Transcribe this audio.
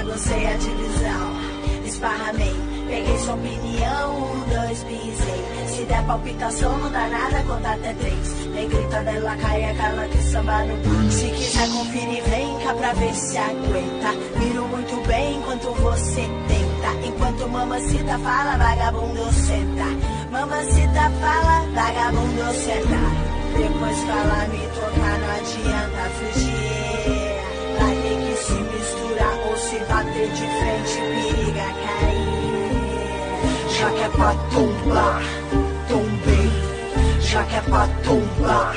baguncei a divisão. Esparramei, peguei sua opinião, 2 pisei. Se der palpitação não dá nada, conta até 3. Negrita dela cai, aquela que samba no beat. Se quiser conferir, vem cá pra ver se aguenta. Miro muito bem enquanto você tenta. Enquanto mamacita fala, vagabundo senta. Mamacita fala, vagabundo senta. Depois fala, me tocar, não adianta fugir. Vai ter que se misturar ou se bater de frente, periga cair. Já que é pra tombar, tombei. Já que é pra tombar,